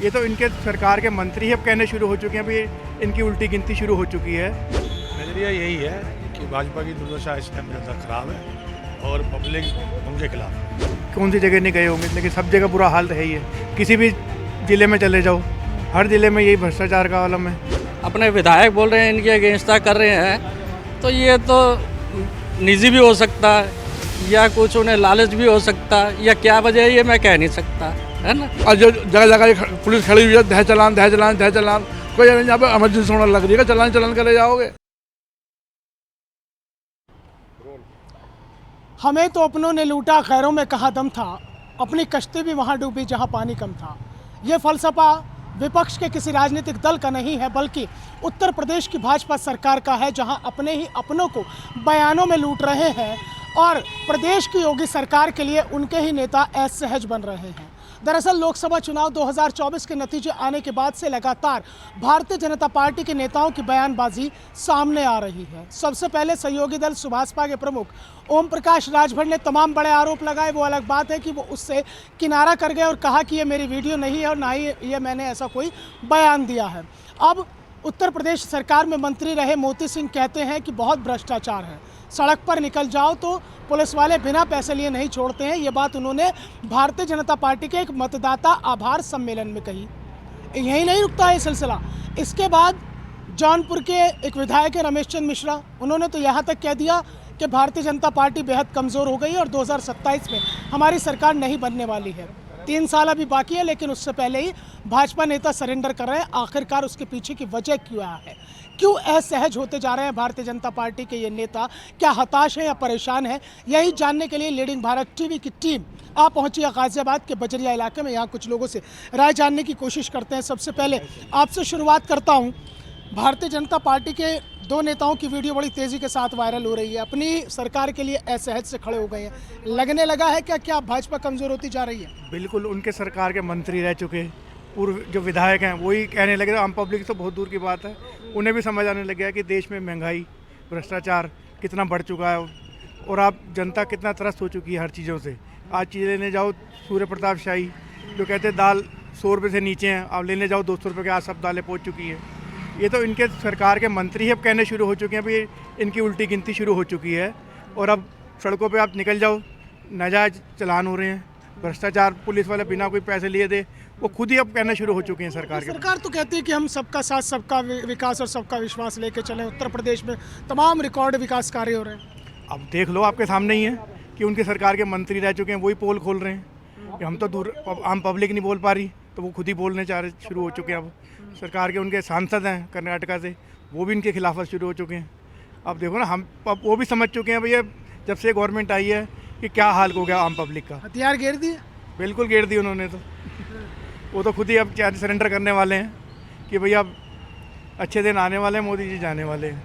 ये तो इनके सरकार के मंत्री ही अब कहने शुरू हो चुके हैं, अभी इनकी उल्टी गिनती शुरू हो चुकी है। नजरिया यही है कि भाजपा की दुर्दशा इस टाइम ज़्यादा खराब है और पब्लिक उनके खिलाफ है। कौन सी जगह नहीं गए होंगे, लेकिन सब जगह बुरा हाल तो है ही है। किसी भी ज़िले में चले जाओ, हर ज़िले में यही भ्रष्टाचार का आलम है। अपने विधायक बोल रहे हैं इनकी अगेंस्टा कर रहे हैं, तो ये तो निजी भी हो सकता है या कुछ उन्हें लालच भी हो सकता है, या क्या वजह है ये मैं कह नहीं सकता, है ना। और जो जगह जगह पुलिस खड़ी हुई है, दह चलान दह चलान दह चलान, कोई यहाँ पर इमरजेंसी होने लग रही है, चलान चलान करे जाओगे। हमें तो अपनों ने लूटा, खैरों में कहाँ दम था, अपनी कश्ती भी वहाँ डूबी जहाँ पानी कम था। ये फलसफा विपक्ष के किसी राजनीतिक दल का नहीं है, बल्कि उत्तर प्रदेश की भाजपा सरकार का है, जहां अपने ही अपनों को बयानों में लूट रहे हैं और प्रदेश की योगी सरकार के लिए उनके ही नेता असहज बन रहे हैं। दरअसल लोकसभा चुनाव 2024 के नतीजे आने के बाद से लगातार भारतीय जनता पार्टी के नेताओं की बयानबाजी सामने आ रही है। सबसे पहले सहयोगी दल सुभाषपा के प्रमुख ओम प्रकाश राजभर ने तमाम बड़े आरोप लगाए। वो अलग बात है कि वो उससे किनारा कर गए और कहा कि ये मेरी वीडियो नहीं है और ना ही ये मैंने ऐसा कोई बयान दिया है। अब उत्तर प्रदेश सरकार में मंत्री रहे मोती सिंह कहते हैं कि बहुत भ्रष्टाचार है, सड़क पर निकल जाओ तो पुलिस वाले बिना पैसे लिए नहीं छोड़ते हैं। ये बात उन्होंने भारतीय जनता पार्टी के एक मतदाता आभार सम्मेलन में कही। यही नहीं रुकता है सिलसिला, इसके बाद जौनपुर के एक विधायक है रमेश चंद्र मिश्रा, उन्होंने तो यहाँ तक कह दिया कि भारतीय जनता पार्टी बेहद कमज़ोर हो गई और 2027 में हमारी सरकार नहीं बनने वाली है। 3 साल अभी बाकी है, लेकिन उससे पहले ही भाजपा नेता सरेंडर कर रहे हैं। आखिरकार उसके पीछे की वजह क्या है, क्यों असहज होते जा रहे हैं भारतीय जनता पार्टी के ये नेता, क्या हताश है या परेशान है? यही जानने के लिए लीडिंग भारत टीवी की टीम आ पहुंची है गाजियाबाद के बजरिया इलाके में। यहाँ कुछ लोगों से राय जानने की कोशिश करते हैं। सबसे पहले आपसे शुरुआत करता हूँ। भारतीय जनता पार्टी के 2 नेताओं की वीडियो बड़ी तेज़ी के साथ वायरल हो रही है, अपनी सरकार के लिए असहज से खड़े हो गए हैं। लगने लगा है क्या भाजपा कमज़ोर होती जा रही है? बिल्कुल, उनके सरकार के मंत्री रह चुके पूर्व जो विधायक हैं वही कहने लगे। आम पब्लिक तो बहुत दूर की बात है, उन्हें भी समझ आने लग गया कि देश में महंगाई, भ्रष्टाचार कितना बढ़ चुका है और आप जनता कितना त्रस्त हो चुकी है हर चीज़ों से। आज चीज़ें लेने जाओ, सूर्य प्रताप शाही जो कहते हैं दाल 100 रुपये से नीचे हैं, आप लेने जाओ 200 रुपये के आज सब दालें पहुँच चुकी हैं। ये तो इनके सरकार के मंत्री ही अब कहने शुरू हो चुके हैं, अभी इनकी उल्टी गिनती शुरू हो चुकी है। और अब सड़कों पे आप निकल जाओ, नाजायज चलान हो रहे हैं, भ्रष्टाचार, पुलिस वाले बिना कोई पैसे लिए दे वो खुद ही अब कहना शुरू हो चुके हैं। सरकार तो कहती है कि हम सबका साथ, सबका विकास और सबका विश्वास लेके चलें। उत्तर प्रदेश में तमाम रिकॉर्ड विकास कार्य हो रहे हैं। अब देख लो, आपके सामने ही है कि उनके सरकार के मंत्री रह चुके हैं, वही पोल खोल रहे हैं कि हम तो दूर, आम पब्लिक नहीं बोल पा रही तो वो खुद ही बोलने शुरू हो चुके हैं। अब सरकार के उनके सांसद हैं कर्नाटका से, वो भी इनके खिलाफ शुरू हो चुके हैं। अब देखो ना, हम वो भी समझ चुके हैं भैया जब से गवर्नमेंट आई है कि क्या हाल हो गया आम पब्लिक का। हथियार घेर दिए, बिल्कुल घेर दिए उन्होंने। तो वो तो खुद ही अब सरेंडर करने वाले हैं कि भैया अब अच्छे दिन आने वाले हैं, मोदी जी जाने वाले हैं।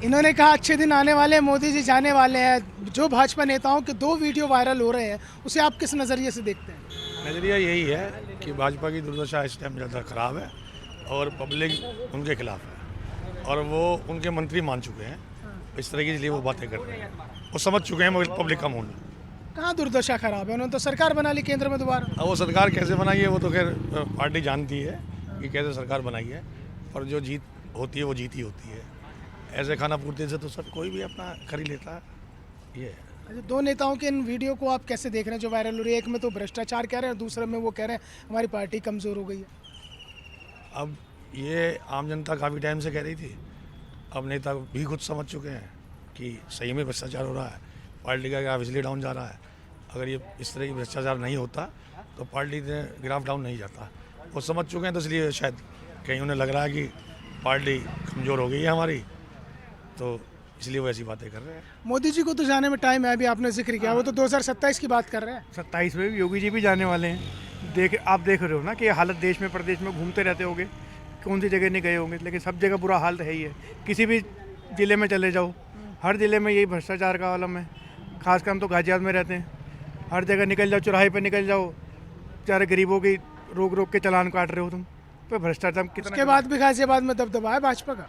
इन्होंने कहा अच्छे दिन आने वाले हैं, मोदी जी जाने वाले हैं। जो भाजपा नेताओं के 2 वीडियो वायरल हो रहे हैं, उसे आप किस नज़रिए से देखते हैं? नजरिया यही है कि भाजपा की दुर्दशा इस टाइम ज़्यादा खराब है और पब्लिक उनके खिलाफ है और वो उनके मंत्री मान चुके हैं। इस तरह की इसलिए वो बातें कर रहे हैं, वो समझ चुके हैं पब्लिक का मूड। कहाँ दुर्दशा खराब है? उन्होंने तो सरकार बना ली केंद्र में दोबारा। अब वो सरकार कैसे बनाई है वो तो खैर पार्टी जानती है कि कैसे सरकार बनाई है, और जो जीत होती है वो जीत ही होती है। ऐसे खाना पूर्ति से तो सब कोई भी अपना खरीद लेता है। ये अच्छा, 2 नेताओं के इन वीडियो को आप कैसे देख रहे हैं जो वायरल हो रही है? एक में तो भ्रष्टाचार कह रहे हैं और दूसरे में वो कह रहे हैं हमारी पार्टी कमज़ोर हो गई है। अब ये आम जनता काफ़ी टाइम से कह रही थी, अब नेता भी खुद समझ चुके हैं कि सही में भ्रष्टाचार हो रहा है, पार्टी का ग्राफ इसलिए डाउन जा रहा है। अगर ये इस तरह की भ्रष्टाचार नहीं होता तो पार्टी ने ग्राफ डाउन नहीं जाता। वो समझ चुके हैं, तो इसलिए शायद कहीं उन्हें लग रहा है कि पार्टी कमज़ोर हो गई है हमारी, तो इसलिए वो ऐसी बातें कर रहे हैं। मोदी जी को तो जाने में टाइम है, अभी आपने जिक्र किया, वो तो 2027 की बात कर रहे हैं। 27 में भी योगी जी भी जाने वाले हैं। आप देख रहे हो ना कि हालत देश में प्रदेश में घूमते रहते होंगे, कौन सी जगह नहीं गए होंगे, लेकिन सब जगह बुरा हाल तो है ही है। किसी भी ज़िले में चले जाओ, हर ज़िले में यही भ्रष्टाचार का आलम है। खासकर हम तो गाजियाबाद में रहते हैं, हर जगह निकल जाओ, चौराहे पे निकल जाओ, बेचारे गरीबों की रोक के चालान काट रहे हो तुम, तो भ्रष्टाचार कितना। उसके बाद भी गाजियाबाद में दबदबा है भाजपा का।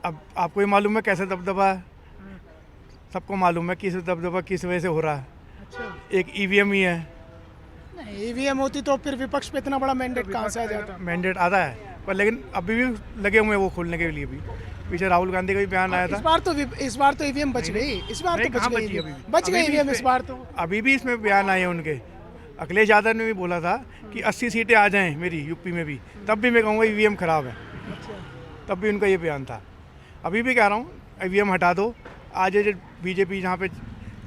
अब आपको ही मालूम है कैसे दबदबा है, सबको मालूम है किस दबदबा किस वजह से हो रहा है। अच्छा, एक ईवीएम ही है, ईवीएम होती तो फिर विपक्ष पे इतना बड़ा मैंडेट कहाँ से आ जाता? मैंडेट आता है पर लेकिन अभी भी लगे हुए हैं वो खोलने के लिए भी। पीछे राहुल गांधी का भी बयान आया था। इस बार तो ईवीएम बच गई, इस बार नहीं, तो कहाँ बच बची गई, अभी भी? बच गई अभी भी ईवीएम इस इसमें- बार तो। अभी भी इसमें बयान आए हैं उनके। अखिलेश यादव ने भी बोला था कि 80 सीटें आ जाएं मेरी यूपी में भी, तब भी मैं कहूँगा ईवीएम खराब है। तब भी उनका ये बयान था। अभी भी कह रहा हूँ ईवीएम हटा दो। आज ये बीजेपी जहाँ पे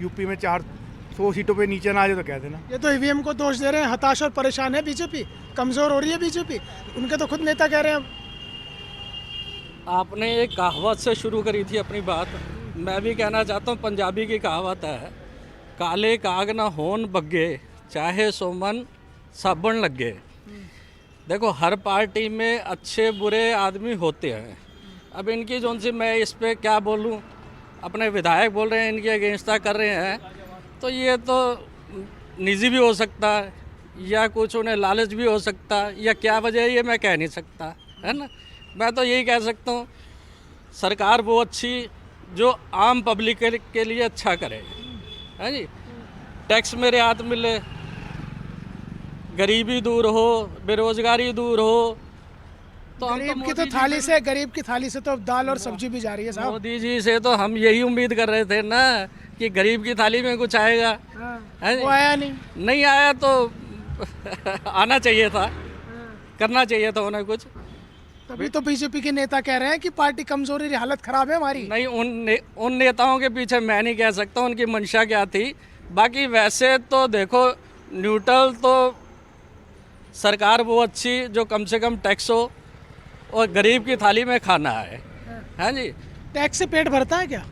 यूपी में 400 सीटों पे नीचे ना आ जाए तो कह देना। ये तो ईवीएम को दोष दे रहे हैं, हताश और परेशान है बीजेपी, कमजोर हो रही है बीजेपी। उनके तो खुद नेता कह रहे हैं आपने एक कहावत से शुरू करी थी अपनी बात, मैं भी कहना चाहता हूँ। पंजाबी की कहावत है, काले काग न होन बग्गे, चाहे सोमन साबुन लगे। देखो हर पार्टी में अच्छे बुरे आदमी होते हैं। अब इनकी जोन सी मैं इस पे क्या बोलूँ, अपने विधायक बोल रहे हैं इनके अगेंस्टा कर रहे हैं, तो ये तो निजी भी हो सकता है या कुछ उन्हें लालच भी हो सकता है, या क्या वजह है ये मैं कह नहीं सकता, है ना। मैं तो यही कह सकता हूँ सरकार वो अच्छी जो आम पब्लिक के लिए अच्छा करे, है जी। टैक्स में रियायत मिले, गरीबी दूर हो, बेरोजगारी दूर हो, तो हम गरीब की मोदी तो जी थाली से, गरीब की थाली से तो अब दाल और सब्जी भी जा रही है साहब। मोदी जी से तो हम यही उम्मीद कर रहे थे ना कि गरीब की थाली में कुछ आएगा, है जी। वो आया नहीं। नहीं आया तो आना चाहिए था, करना चाहिए था उन्हें कुछ। तभी तो बीजेपी के नेता कह रहे हैं कि पार्टी कमजोर है, हालत खराब है हमारी। नहीं, उन नेताओं के पीछे मैं नहीं कह सकता उनकी मंशा क्या थी। बाकी वैसे तो देखो न्यूट्रल तो सरकार वो अच्छी जो कम से कम टैक्स हो और गरीब की थाली में खाना है जी। टैक्स से पेट भरता है क्या?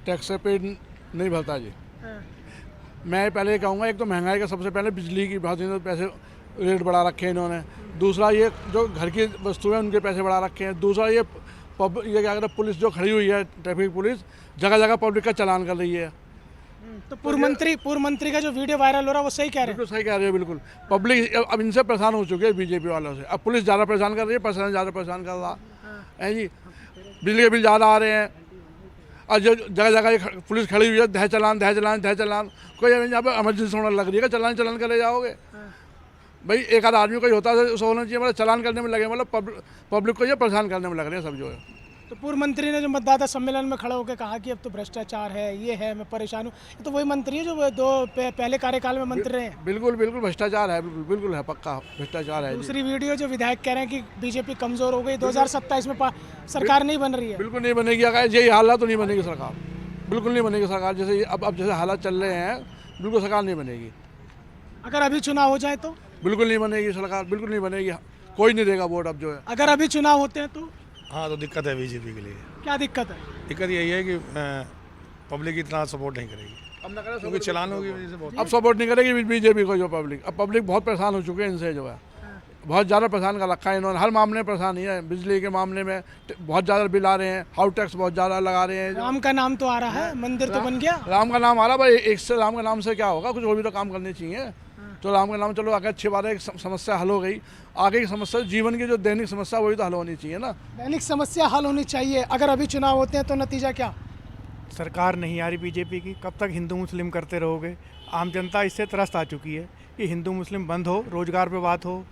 टैक्स से पेट नहीं भरता जी। मैं पहले ये कहूँगा, एक तो महंगाई का सबसे पहले बिजली की बहुत ज़्यादा पैसे रेट बढ़ा रखे हैं इन्होंने। दूसरा ये जो घर की वस्तुएं हैं उनके पैसे बढ़ा रखे हैं। दूसरा ये ये क्या कहते हैं, पुलिस जो खड़ी हुई है, ट्रैफिक पुलिस जगह जगह पब्लिक का चालान कर रही है। तो पूर्व मंत्री का जो वीडियो वायरल हो रहा है वो सही कह रहे हैं। बिल्कुल सही कह रहे हैं। बिल्कुल पब्लिक अब इनसे परेशान हो चुके हैं बीजेपी वालों से। अब पुलिस ज़्यादा परेशान कर रही है, प्रशासन ज़्यादा परेशान कर रहा है जी। बिजली के बिल ज़्यादा आ रहे हैं और जो जगह जगह ये पुलिस खड़ी हुई है, दह चलान दह चलान दह चलान। कोई यहाँ पर इमरजेंसी होने लग रही है, चलान चलान करे जाओगे भाई। एक आध आदमी कोई होता है उसको होना चाहिए, मतलब चलान करने में लगे, मतलब पब्लिक को ये परेशान करने में लग रहे हैं सब जो है। तो पूर्व मंत्री ने जो मतदाता सम्मेलन में खड़ा होकर कहा कि अब तो भ्रष्टाचार है, ये है, मैं परेशान हूँ, ये तो वही मंत्री है जो पहले कार्यकाल में मंत्री रहे हैं। बिल्कुल बिल्कुल भ्रष्टाचार है, बिल्कुल है, पक्का भ्रष्टाचार है। दूसरी वीडियो जो विधायक कह रहे हैं कि बीजेपी कमजोर हो गई, 2027 में सरकार नहीं बन रही है। बिल्कुल नहीं बनेगी। अगर यही हालात तो नहीं बनेगी सरकार, बिल्कुल नहीं बनेगी सरकार। जैसे अब जैसे हालात चल रहे हैं, बिल्कुल सरकार नहीं बनेगी। अगर अभी चुनाव हो जाए तो? बिल्कुल नहीं बनेगी सरकार, बिल्कुल नहीं बनेगी। कोई नहीं देगा वोट अब जो है। अगर अभी चुनाव होते हैं तो? हाँ, तो दिक्कत है बीजेपी के लिए। क्या दिक्कत है? दिक्कत यही है कि पब्लिक इतना सपोर्ट नहीं करेगी, क्योंकि चलानों की वजह से बहुत। अब सपोर्ट नहीं करेगी बीजेपी को जो पब्लिक। अब पब्लिक बहुत परेशान हो चुके हैं इनसे जो है, बहुत ज़्यादा परेशान कर रखा है इन्होंने। हर मामले में परेशानी है। बिजली के मामले में बहुत ज़्यादा बिल आ रहे हैं, हाउस टैक्स बहुत ज़्यादा लगा रहे हैं। राम का नाम तो आ रहा है, मंदिर तो बन गया। राम का नाम आ रहा भाई, एक से राम के नाम से क्या होगा, कुछ और भी तो काम करने चाहिए। तो राम का नाम चलो आगे अच्छी बात है, एक समस्या हल हो गई। आगे की समस्या जीवन की जो दैनिक समस्या वही तो हल होनी चाहिए ना। दैनिक समस्या हल होनी चाहिए। अगर अभी चुनाव होते हैं तो नतीजा क्या? सरकार नहीं आ रही बीजेपी की, कब तक हिंदू मुस्लिम करते रहोगे? आम जनता इससे त्रस्त आ चुकी है कि हिंदू मुस्लिम बंद हो, रोजगार पे बात हो,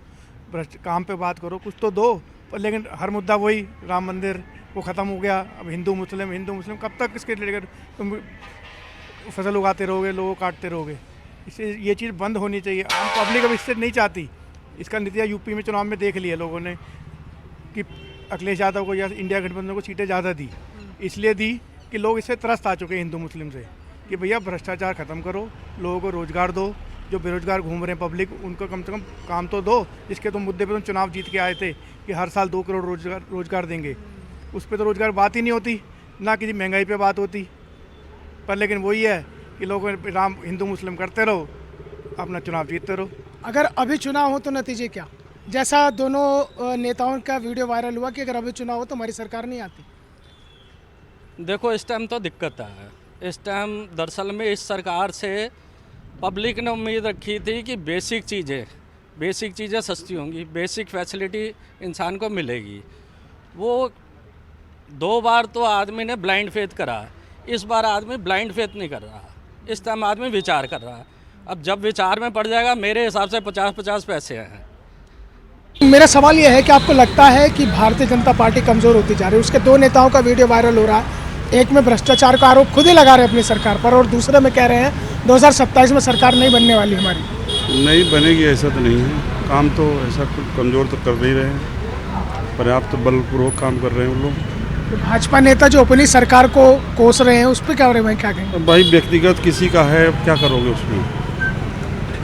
काम पे बात करो, कुछ तो दो। पर लेकिन हर मुद्दा वही, राम मंदिर वो ख़त्म हो गया, अब हिंदू मुस्लिम कब तक इसके लेकर तुम फसल उगाते रहोगे, लोगों को काटते रहोगे? इससे ये चीज़ बंद होनी चाहिए। आम पब्लिक अब इससे नहीं चाहती। इसका नतीजा यूपी में चुनाव में देख लिया लोगों ने कि अखिलेश यादव को या इंडिया गठबंधन को सीटें ज़्यादा दी, इसलिए दी कि लोग इससे त्रस्त आ चुके हैं हिंदू मुस्लिम से कि भैया भ्रष्टाचार ख़त्म करो, लोगों को रोज़गार दो। जो बेरोजगार घूम रहे हैं पब्लिक, उनको कम से कम काम तो दो। जिसके तुम मुद्दे पे तुम चुनाव जीत के आए थे कि हर साल 2 करोड़ रोज़गार देंगे, उस पर तो रोज़गार बात ही नहीं होती, ना किसी महंगाई पे बात होती। पर लेकिन वही है कि लोग राम हिंदू मुस्लिम करते रहो, अपना चुनाव जीतते रहो। अगर अभी चुनाव हो तो नतीजे क्या? जैसा दोनों नेताओं का वीडियो वायरल हुआ कि अगर अभी चुनाव हो तो हमारी सरकार नहीं आती। देखो इस टाइम तो दिक्कत है। इस टाइम दरअसल में इस सरकार से पब्लिक ने उम्मीद रखी थी कि बेसिक चीज़ें सस्ती होंगी, बेसिक फैसिलिटी इंसान को मिलेगी। वो 2 बार तो आदमी ने ब्लाइंड फेथ करा, इस बार आदमी ब्लाइंड फेथ नहीं कर रहा। इस टाइम आदमी विचार कर रहा है। अब जब विचार में पड़ जाएगा, मेरे हिसाब से 50-50 पैसे हैं। मेरा सवाल यह है कि आपको लगता है कि भारतीय जनता पार्टी कमज़ोर होती जा रही है? उसके दो नेताओं का वीडियो वायरल हो रहा है, एक में भ्रष्टाचार का आरोप खुद ही लगा रहे हैं अपनी सरकार पर, और दूसरे में कह रहे हैं 2027 में सरकार नहीं बनने वाली हमारी। नहीं बनेगी ऐसा तो नहीं है, काम तो ऐसा कुछ कमज़ोर तो कर नहीं रहे हैं, पर्याप्त तो बलपूर्वक काम कर रहे हैं उन लोग। तो भाजपा नेता जो अपनी सरकार को कोस रहे हैं उस पर क्या क्या कहेंगे? अब भाई व्यक्तिगत किसी का है, क्या करोगे उसमें,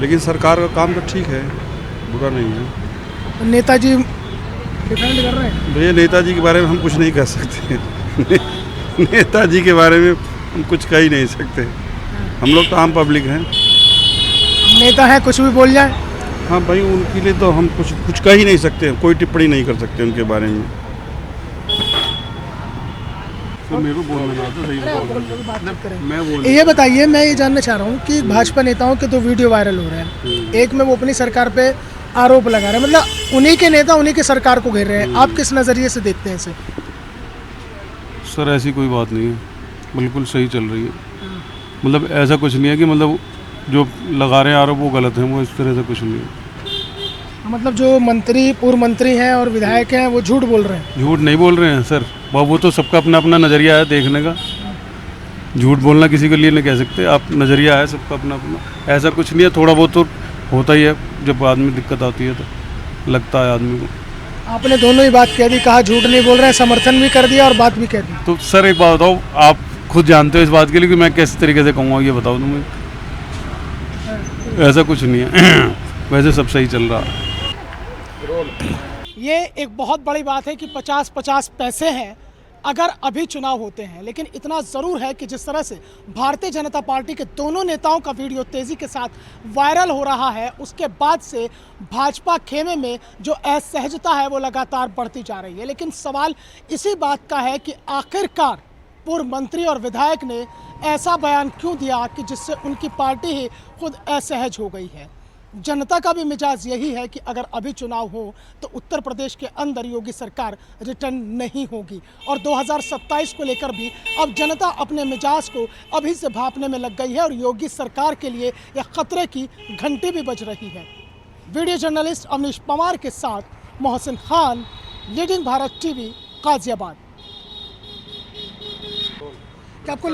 लेकिन सरकार का काम तो ठीक है, बुरा नहीं है। तो नेताजी डिफेंड कर रहे हैं। भैया नेताजी के बारे में हम कुछ नहीं कह सकते नेताजी के बारे में हम कुछ कह ही नहीं सकते, हम लोग तो आम पब्लिक हैं। नेता है कुछ भी बोल जाए। हाँ भाई, उनके लिए तो हम कुछ कह ही नहीं सकते, कोई टिप्पणी नहीं कर सकते उनके बारे में। तो मेरे को बोलना चाहता सही मैं बोल। ये बताइए, मैं ये जानना चाह रहा हूँ कि भाजपा नेताओं के दो वीडियो वायरल हो रहे हैं, एक में वो अपनी सरकार पे आरोप लगा रहे हैं, मतलब उन्हीं के नेता उन्हीं की सरकार को घेर रहे हैं, आप किस नज़रिए से देखते हैं इसे? सर ऐसी कोई बात नहीं है, बिल्कुल सही चल रही है। मतलब ऐसा कुछ नहीं है कि मतलब जो लगा रहे हैं आरोप वो गलत है, वो इस तरह से कुछ नहीं है। मतलब जो मंत्री, पूर्व मंत्री हैं और विधायक हैं वो झूठ बोल रहे हैं? झूठ नहीं बोल रहे हैं सर, वो तो सबका अपना अपना नज़रिया है देखने का, झूठ बोलना किसी के लिए नहीं कह सकते आप, नज़रिया है सबका अपना अपना, ऐसा कुछ नहीं है। थोड़ा बहुत तो होता ही है, जब आदमी दिक्कत आती है तो लगता है आदमी को। आपने दोनों ही बात कह दी, कहा झूठ नहीं बोल रहे हैं, समर्थन भी कर दिया और बात भी कह दी। तो सर एक बात बताओ, आप खुद जानते हो इस बात के लिए कि मैं किस तरीके से कहूँगा, ये बताओ तुम्हें। ऐसा कुछ नहीं है वैसे सब सही चल रहा है। ये एक बहुत बड़ी बात है कि 50-50 पैसे हैं अगर अभी चुनाव होते हैं, लेकिन इतना ज़रूर है कि जिस तरह से भारतीय जनता पार्टी के दोनों नेताओं का वीडियो तेज़ी के साथ वायरल हो रहा है, उसके बाद से भाजपा खेमे में जो असहजता है वो लगातार बढ़ती जा रही है। लेकिन सवाल इसी बात का है कि आखिरकार पूर्व मंत्री और विधायक ने ऐसा बयान क्यों दिया कि जिससे उनकी पार्टी ही खुद असहज हो गई है। जनता का भी मिजाज यही है कि अगर अभी चुनाव हो तो उत्तर प्रदेश के अंदर योगी सरकार रिटर्न नहीं होगी, और 2027 को लेकर भी अब जनता अपने मिजाज को अभी से भांपने में लग गई है और योगी सरकार के लिए यह खतरे की घंटी भी बज रही है। वीडियो जर्नलिस्ट अवनीश पवार के साथ मोहसिन खान, लीडिंग भारत टीवी, गाजियाबाद। क्या आपको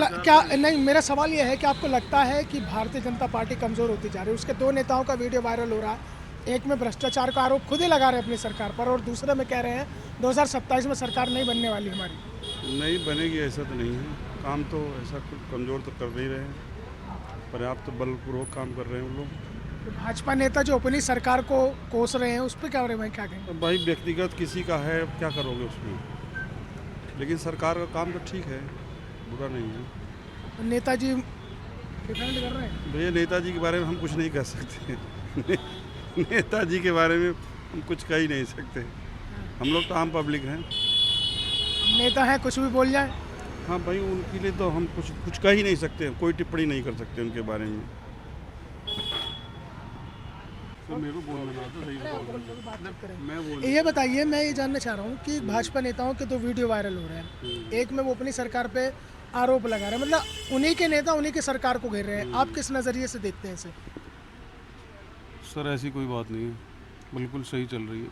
नहीं, मेरा सवाल यह है कि आपको लगता है कि भारतीय जनता पार्टी कमज़ोर होती जा रही है? उसके दो नेताओं का वीडियो वायरल हो रहा है, एक में भ्रष्टाचार का आरोप खुद ही लगा रहे हैं अपनी सरकार पर, और दूसरे में कह रहे हैं 2027 में सरकार नहीं बनने वाली हमारी। नहीं बनेगी ऐसा तो नहीं है, काम तो ऐसा कुछ कमज़ोर तो कर नहीं रहे हैं, पर्याप्त तो बलपूर्वक काम कर रहे हैं उन लोग। तो भाजपा नेता जो अपनी सरकार को कोस रहे हैं उस पर क्या कहेंगे? अब भाई व्यक्तिगत किसी का है, क्या करोगे उसमें, लेकिन सरकार का काम तो ठीक है, बुरा नहीं है। तो नेताजी डिफेंड कर रहे हैं। भैया नेताजी के बारे में हम कुछ नहीं कह सकते नेताजी के बारे में हम कुछ कह ही नहीं सकते, हम लोग तो आम पब्लिक हैं। नेता है कुछ भी बोल जाए। हाँ भाई, उनके लिए तो हम कुछ कह ही नहीं सकते, कोई टिप्पणी नहीं कर सकते उनके बारे में। तो मेरे को बोलना चाहता सही मैं बोल। ये बताइए, मैं ये जानना चाह रहा हूँ कि भाजपा नेताओं के दो वीडियो वायरल हो रहे हैं, एक में वो अपनी सरकार पे आरोप लगा रहे हैं, मतलब उन्हीं के नेता उन्हीं की सरकार को घेर रहे हैं, आप किस नज़रिए से देखते हैं इसे? सर ऐसी कोई बात नहीं है, बिल्कुल सही चल रही है।